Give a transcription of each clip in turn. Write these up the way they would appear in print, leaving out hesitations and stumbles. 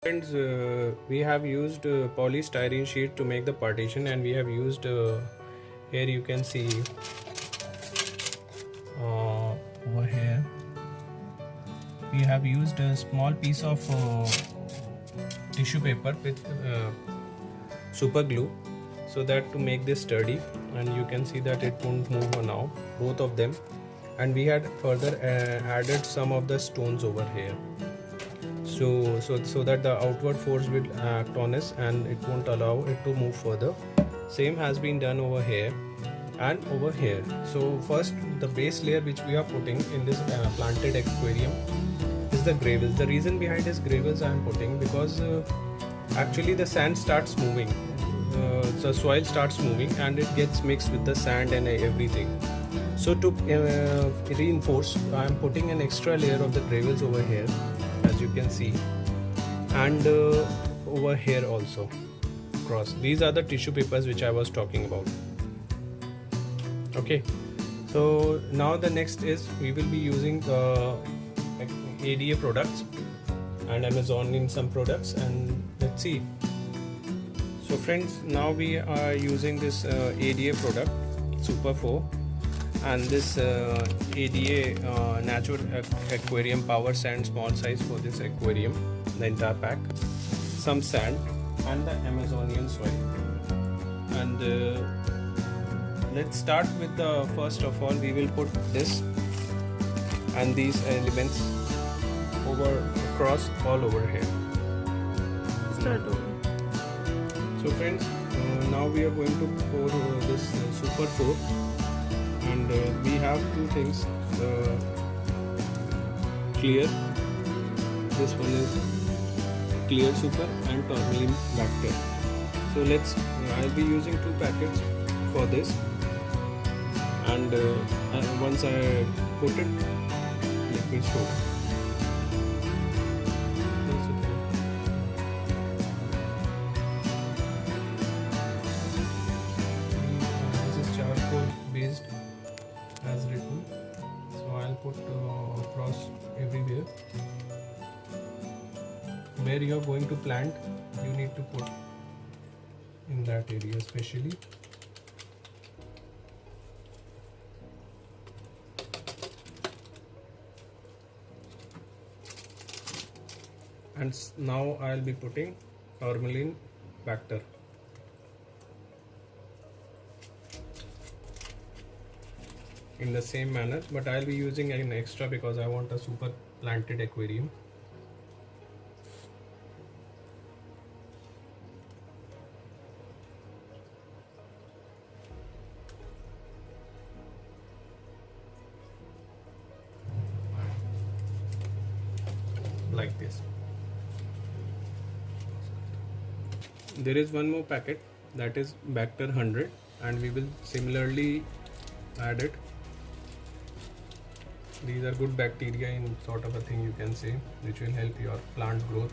Friends, we have used polystyrene sheet to make the partition, and we have used here you can see over here we have used a small piece of tissue paper with super glue so that to make this sturdy, and you can see that it won't move now, both of them. And we had further added some of the stones over here, so that the outward force will act on us and it won't allow it to move further. Same has been done over here and over here. So first, the base layer which we are putting in this planted aquarium is the gravels. The reason behind this gravels I am putting because actually the sand starts moving, the soil starts moving and it gets mixed with the sand and everything. So to reinforce, I am putting an extra layer of the gravels over here, as you can see, and over here also across. These are the tissue papers which I was talking about. Okay, so now the next is we will be using ADA products and Amazonian some products, and let's see. So friends, now we are using this ADA product Super 4 and this ADA natural aquarium power sand, small size for this aquarium, the entire pack, some sand and the Amazonian soil. And let's start with the first of all, we will put this and these elements across all over here. Start over. So friends, now we are going to pour this Super 4, and we have two things, clear, this one is clear super and tourmaline bacter. So I'll be using 2 packets for this, and once I put it, let me show. Based as written, so I'll put across everywhere. Where you are going to plant, you need to put in that area especially. And now I'll be putting tourmaline bacter. In the same manner, but I'll be using an extra because I want a super planted aquarium. Like this. There is one more packet, that is Bacter 100, and we will similarly add it. These are good bacteria in sort of a thing, you can say, which will help your plant growth.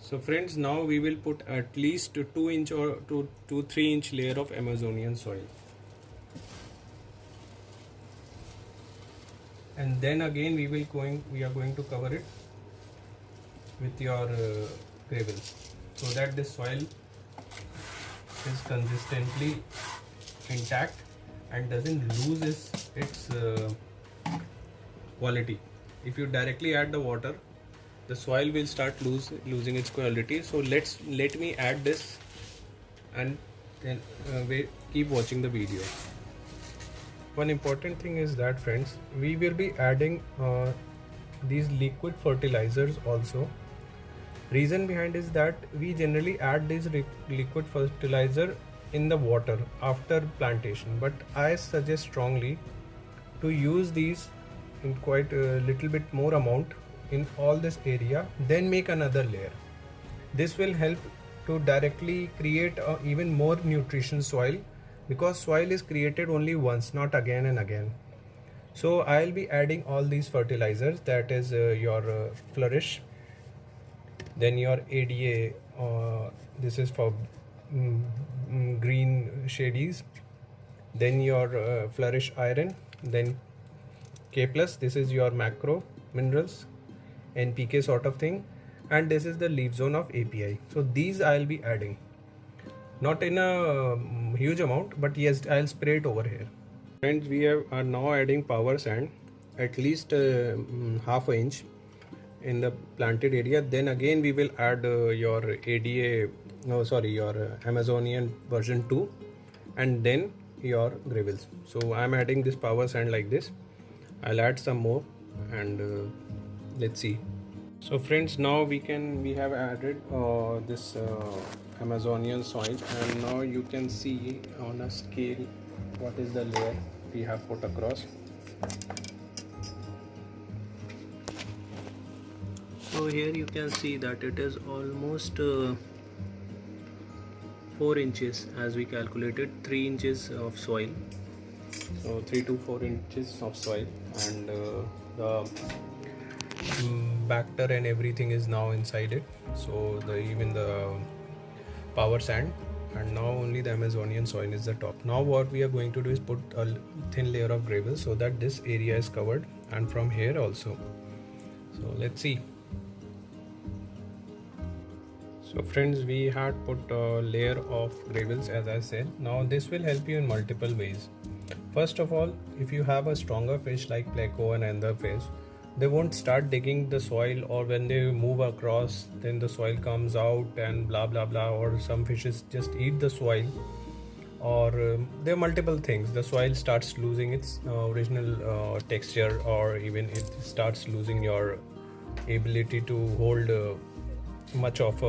So friends, now we will put at least 2 inch or 2 to 3 inch layer of Amazonian soil, and then again we are going to cover it with your gravels, so that this soil is consistently intact and doesn't lose its quality. If you directly add the water, the soil will start losing its quality. So let me add this, and then keep watching the video. One important thing is that friends, we will be adding these liquid fertilizers also. Reason behind is that we generally add this liquid fertilizer in the water after plantation, but I suggest strongly to use these in quite a little bit more amount in all this area, then make another layer. This will help to directly create even more nutrition soil, because soil is created only once, not again and again. So I'll be adding all these fertilizers, that is your Flourish, then your ADA, this is for green shadies, then your Flourish Iron, then K+, this is your macro minerals, NPK sort of thing, and this is the leaf zone of API. So these I'll be adding, not in a huge amount, but yes, I'll spray it over here. Friends, we are now adding power sand, at least half an inch in the planted area. Then again we will add your ADA, no sorry, your Amazonian version 2, and then your gravels. So I'm adding this power sand like this. I'll add some more, and let's see. So friends, now we have added this Amazonian soil, and now you can see on a scale what is the layer we have put across. So here you can see that it is almost 4 inches, as we calculated 3 inches of soil. So 3 to 4 inches of soil, and the bacter and everything is now inside it. So even the power sand, and now only the Amazonian soil is the top. Now what we are going to do is put a thin layer of gravel so that this area is covered, and from here also. So let's see. So friends, we had put a layer of gravels, as I said. Now this will help you in multiple ways. First of all, if you have a stronger fish like pleco and other fish, they won't start digging the soil, or when they move across then the soil comes out and blah blah blah, or some fishes just eat the soil, or there are multiple things. The soil starts losing its original texture, or even it starts losing your ability to hold much of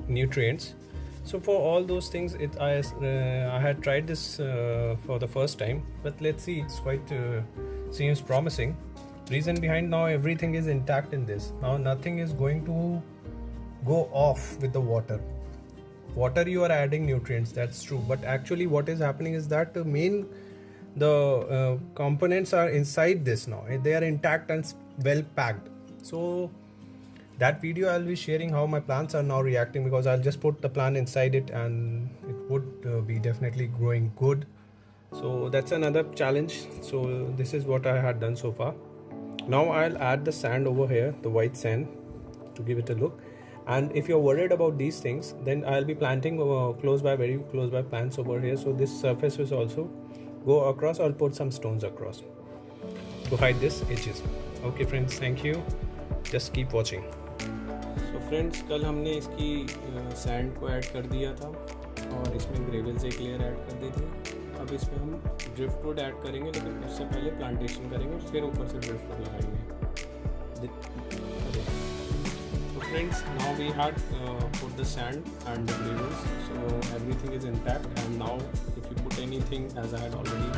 nutrients. So for all those things, I had tried this for the first time, but let's see, it's quite seems promising. Reason behind, now everything is intact in this. Now nothing is going to go off with the water. You are adding nutrients, that's true, but actually what is happening is that the components are inside this now. They are intact and well packed. So that video I'll be sharing how my plants are now reacting, because I'll just put the plant inside it and it would be definitely growing good. So that's another challenge. So this is what I had done so far. Now I'll add the sand over here, the white sand, to give it a look. And if you're worried about these things, then I'll be planting very close by plants over here. So this surface will also go across. I'll put some stones across to hide this edges. Okay friends, thank you. Just keep watching. So friends, कल हमने इसकी sand को add कर दिया था, और इसमें gravels एक लेयर ऐड कर दी थी. अब इसमें हम ड्रिफ्टवुड ऐड करेंगे, लेकिन उससे पहले प्लांटेशन करेंगे, फिर ऊपर से ड्रिफ्टवुड लगाएंगे. So friends, now we had put the sand and the gravels, so everything is intact. And now if you put anything, as I had already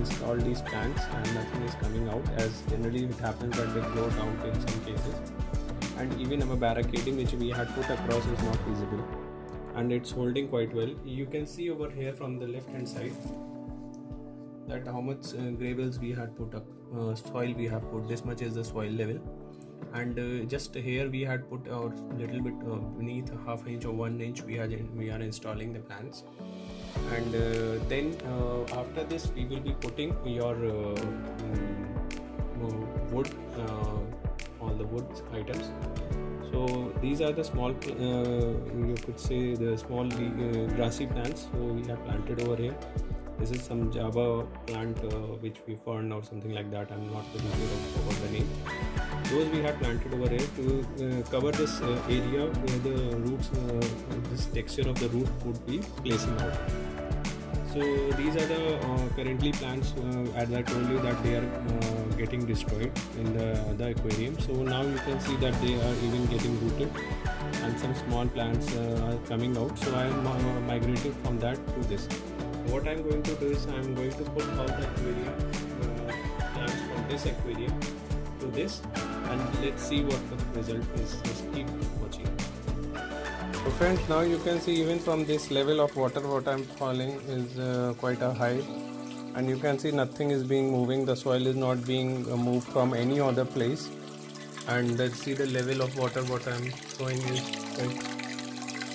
installed these plants and nothing is coming out, as generally it happens that they grow out in some cases, and even our barricading which we had put across is not visible, and it's holding quite well. You can see over here from the left hand side that how much gravels we had put up, soil we have put. This much is the soil level, and just here we had put our little bit beneath half inch or 1 inch we are installing the plants. And then after this we will be putting your wood, all the wood items. So these are the small you could say the small grassy plants, so we have planted over here. This is some Java plant which we found or something like that. I'm not very sure about the name. Those we have planted over here to cover this area where the roots, this texture of the root would be placing out. So these are the currently plants, as I told you, that they are getting destroyed in the aquarium. So now you can see that they are even getting rooted, and some small plants are coming out. So I am migrated from that to this. What I am going to do is I am going to put all the aquarium plants from this aquarium to this, and let's see what the result is. Just keep watching. So friends, now you can see even from this level of water what I'm falling is quite a high, and you can see nothing is being moving, the soil is not being moved from any other place, and let's see the level of water what I'm showing is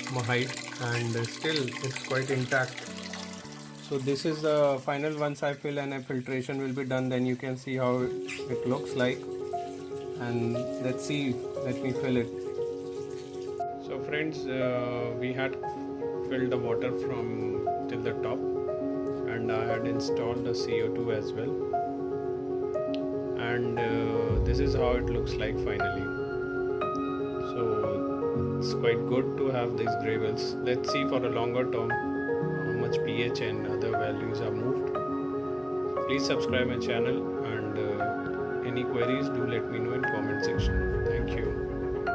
quite height, and still it's quite intact. So this is the final. Once I fill and a filtration will be done, then you can see how it looks like. And let's see, let me fill it. So friends, we had filled the water from till the top, and I had installed the CO2 as well, and this is how it looks like finally. So it's quite good to have these gravels. Let's see for a longer term how much pH and other values are moved. Please subscribe my channel, and any queries do let me know in comment section. Thank you.